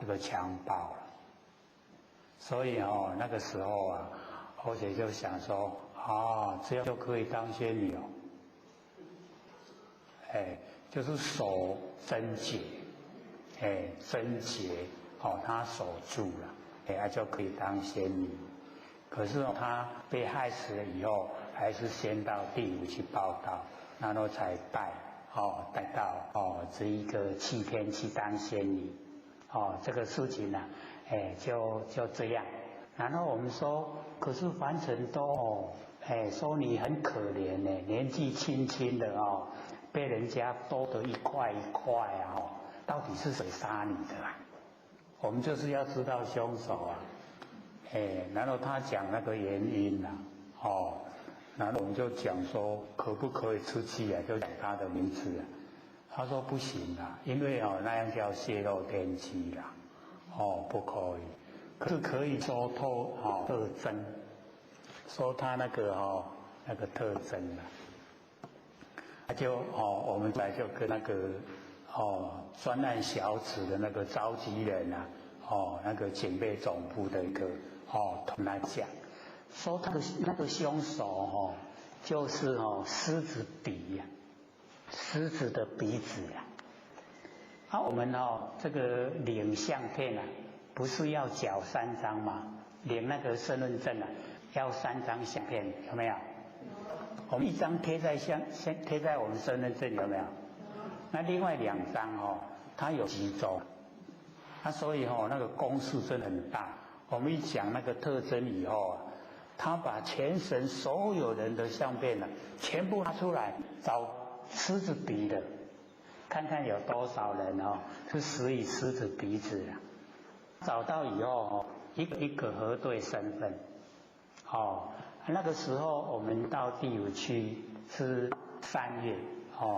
这个强暴了。所以那个时候啊，侯姐就想说，这样就可以当仙女哦。就是守贞洁，贞洁她守住了，就可以当仙女。可是她被害死了以后，还是先到地府去报道，然后才带到这一个7天去当仙女。这个事情呢，就这样。然后我们说，可是凡尘都说你很可怜呢，年纪轻轻的被人家剁得一块一块到底是谁杀你的啊？我们就是要知道凶手啊。然后他讲那个原因然后我们就讲说可不可以出去就讲他的名字啊。他说不行啦，因为那样叫泄露天机啦，不可以。可是可以说特征，说他那个特征啦。就我们来就跟那个专案小组的那个召集人啊，那个警备总部的一个同来讲，说他的那个凶手就是狮子鼻呀，狮子的鼻子呀。我们这个领相片啊，不是要缴3张吗？领那个身份证啊，要3张相片，有没有？我们1张贴在我们身份证，有没有？那另外2张它有集中，所以那个公式真的很大。我们一讲那个特征以后他把全省所有人的相片全部拿出来找狮子鼻的，看看有多少人是死于狮子鼻子了。找到以后一个一个核对身份。那个时候我们到地府去是3月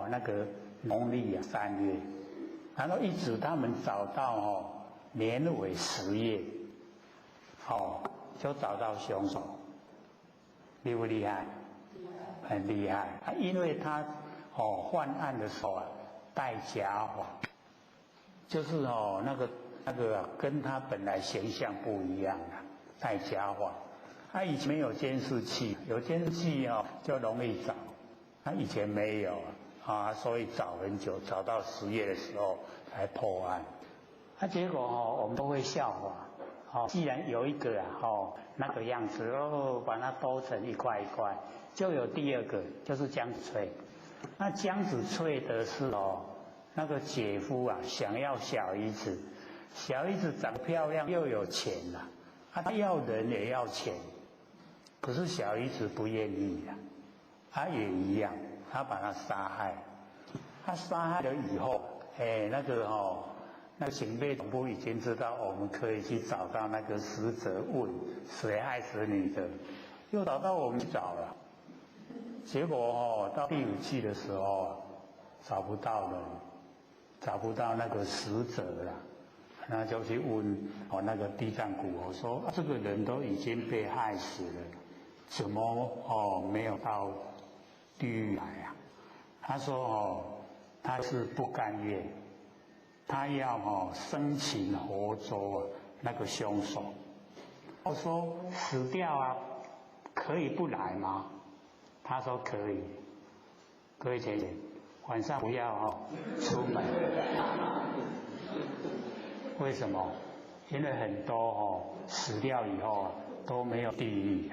那个农历3月，然后一直他们找到年尾10月就找到凶手。厉不厉害？很厉害。因为他犯案的时候戴假发，就是那个跟他本来形象不一样戴假发。他以前没有监视器，有监视器就容易找，他以前没有所以找很久，找到10月的时候才破案。结果我们都会笑话，既然有一个那个样子把它剁成一块一块，就有第2个就是江子翠。那江子翠的是那个姐夫想要小姨子，小姨子长漂亮又有钱他要人也要钱。可是小姨子不愿意他也一样，他把他杀害。他杀害了以后，那个警备总部已经知道我们可以去找到那个死者，问谁害死你的，又找到我们去找了。结果到第5期的时候找不到人，找不到那个死者了。那就去问那个地藏古侯说这个人都已经被害死了，怎么没有到地狱来他说他是不甘愿，他要生擒活捉那个凶手。我说死掉可以不来吗？他说可以。各位姐姐，晚上不要出门。为什么？因为很多死掉以后都没有地狱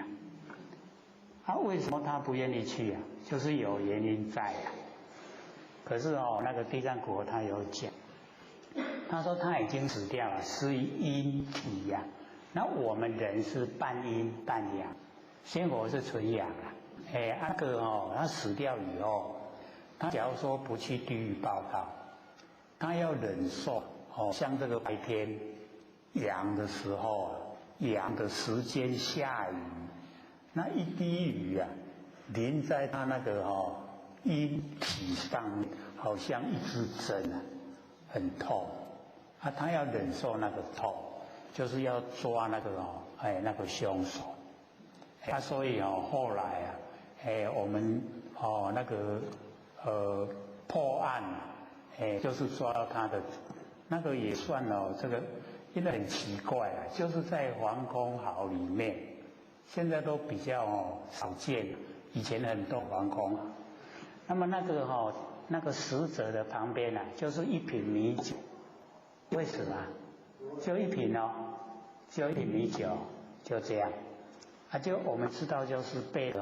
为什么他不愿意去就是有原因在可是那个地藏国他有讲，他说他已经死掉了，是阴体那我们人是半阴半阳，仙佛是纯阳他死掉以后，他假如说不去地狱报道，他要忍受像这个白天阳的时候阳的时间下雨，那一滴雨淋在他那个阴体上面，好像一支针很痛他要忍受那个痛，就是要抓那个那个凶手所以后来我们那个破案就是抓到他的那个也算哦，这个因为很奇怪啊，就是在皇宫壕里面，现在都比较少见，以前很多皇宫。那么那个那个死者的旁边啊，就是一瓶米酒，为什么？就一瓶哦，就一瓶米酒，就这样。啊，就我们知道就是被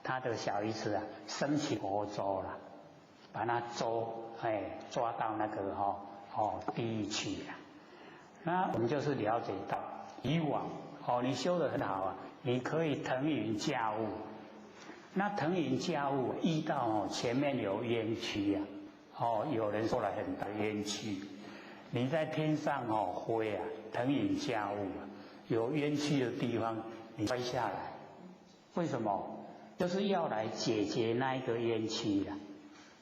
他的小姨子啊生起活捉了，把他抓到那个地狱去了。那我们就是了解到，以往你修得很好啊，你可以腾云驾雾。那腾云驾雾遇到前面有冤屈啊，有人说了很大冤屈，你在天上飞啊，腾云驾雾啊，有冤屈的地方你摔下来，为什么？就是要来解决那一个冤屈啊，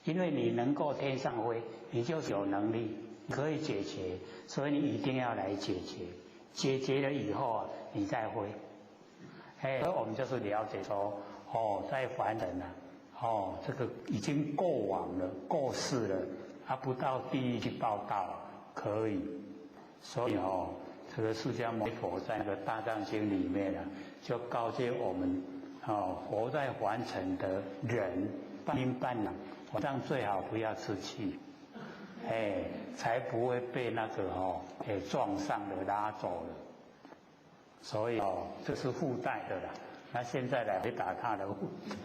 因为你能够天上飞，你就是有能力可以解决，所以你一定要来解决，解决了以后啊，你再飞。所以我们就是了解说，在凡人啊，这个已经过往了、过世了，他不到地狱去报道可以。所以这个释迦牟尼佛在那个大藏经里面啊，就告诫我们，活在凡尘的人半明半朗，晚上最好不要吃气，才不会被那个撞上了、拉走了。所以这是附带的啦。那现在来回答他的问题。